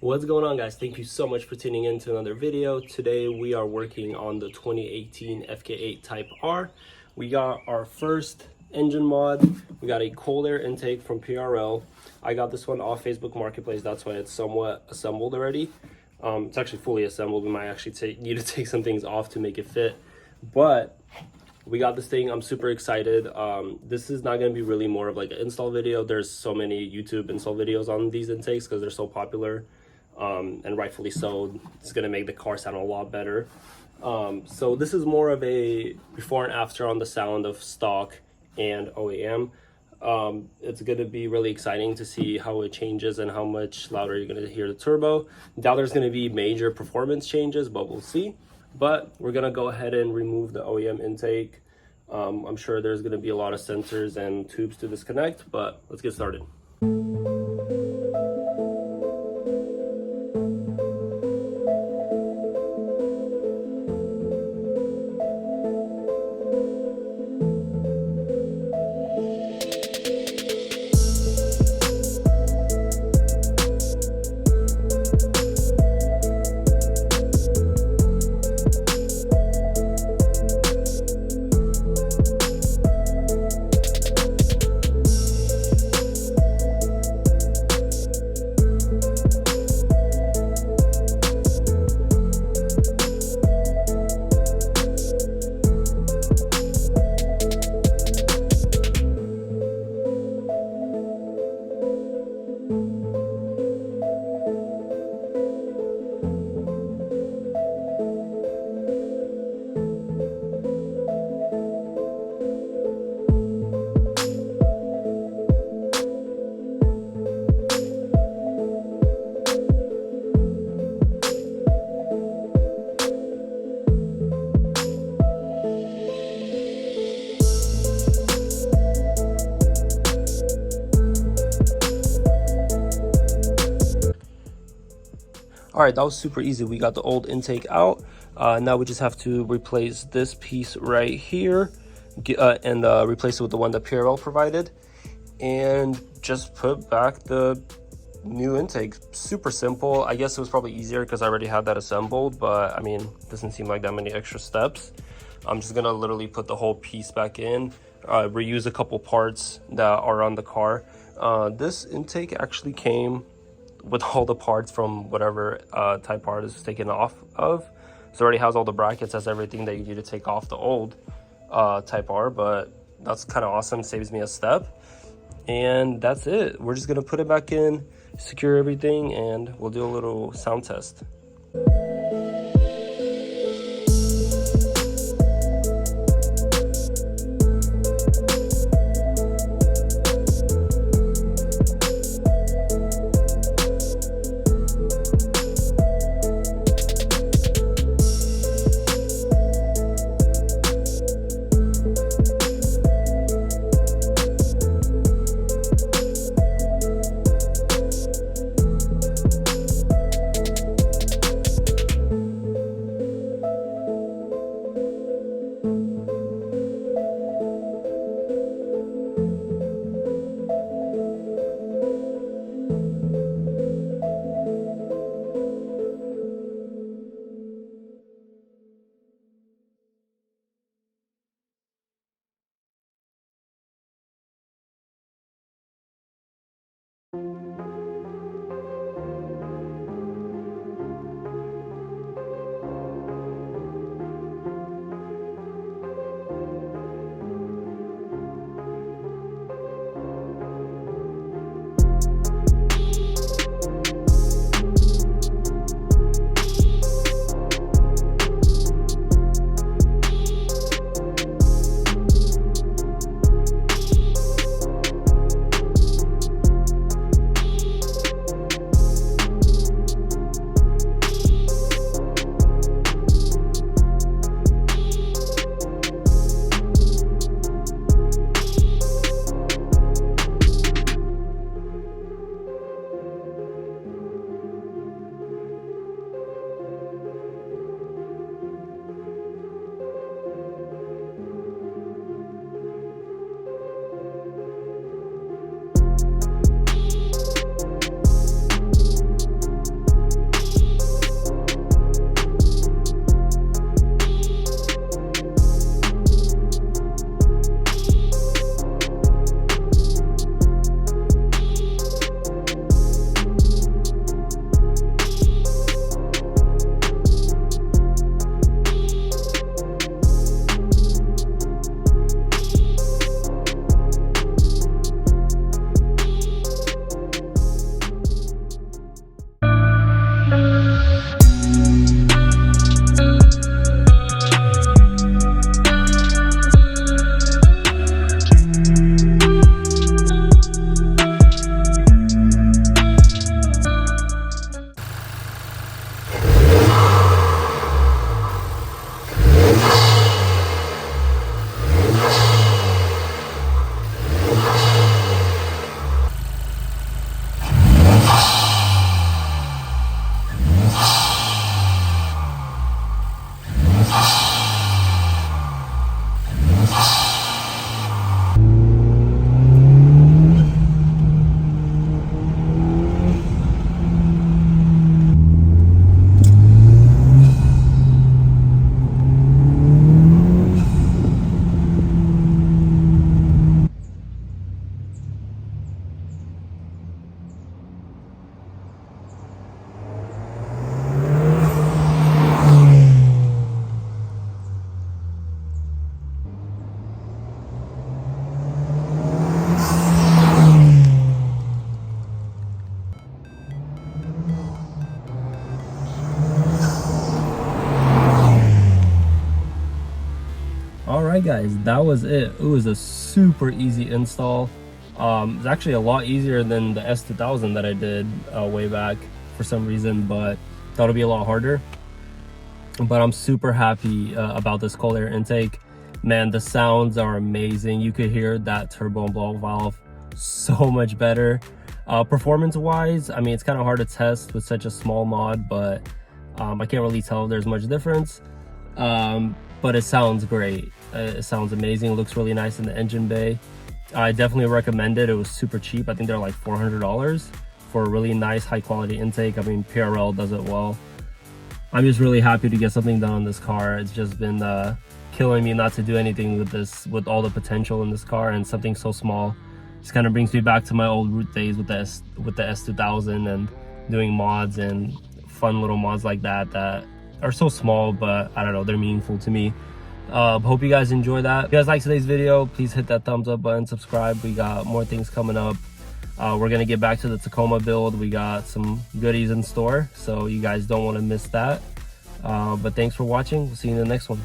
What's going on, guys? Thank you so much for tuning in to another video. Today we are working on the 2018 FK8 Type R. We got our first engine mod. We got a cold air intake from PRL. I got this one off Facebook Marketplace. That's why it's somewhat assembled already. It's actually fully assembled. We might actually need to take some things off to make it fit, but we got this thing. I'm super excited. This is not going to be really more of like an install video. There's so many YouTube install videos on these intakes because they're so popular, and rightfully so. It's going to make the car sound a lot better. So this is more of a before and after on the sound of stock and OEM. It's going to be really exciting to see how it changes and how much louder you're going to hear the turbo. Doubt there's going to be major performance changes, but we'll see. But we're going to go ahead and remove the OEM intake. I'm sure there's going to be a lot of sensors and tubes to disconnect, but let's get started. All right, that was super easy. We got the old intake out. Now we just have to replace this piece right here and replace it with the one that PRL provided, and just put back the new intake. Super simple. I guess it was probably easier because I already had that assembled, but I mean, doesn't seem like that many extra steps. I'm just gonna literally put the whole piece back in, reuse a couple parts that are on the car. This intake actually came with all the parts from whatever Type R is taken off of. So it already has all the brackets, has everything that you need to take off the old Type R, but that's kind of awesome. Saves me a step. And that's it. We're just gonna put it back in, secure everything, and we'll do a little sound test. All right, guys, that was it. It was a super easy install. It's actually a lot easier than the S2000 that I did way back for some reason, but thought it'd be a lot harder. But I'm super happy about this cold air intake. Man, the sounds are amazing. You could hear that turbo and blow valve so much better. Performance wise, I mean, it's kind of hard to test with such a small mod, but I can't really tell if there's much difference. But it sounds great. It sounds amazing. It looks really nice in the engine bay. I definitely recommend it. It was super cheap. I think they're like $400 for a really nice high quality intake. I mean, PRL does it well. I'm just really happy to get something done on this car. It's just been killing me not to do anything with this, with all the potential in this car, and something so small just kind of brings me back to my old root days with the S2000 and doing mods and fun little mods like that that are so small, but I don't know, they're meaningful to me. Hope you guys enjoy that. If you guys like today's video, please hit that thumbs up button, subscribe. We got more things coming up. We're gonna get back to the Tacoma build. We got some goodies in store, so you guys don't want to miss that. But thanks for watching. We'll see you in the next one.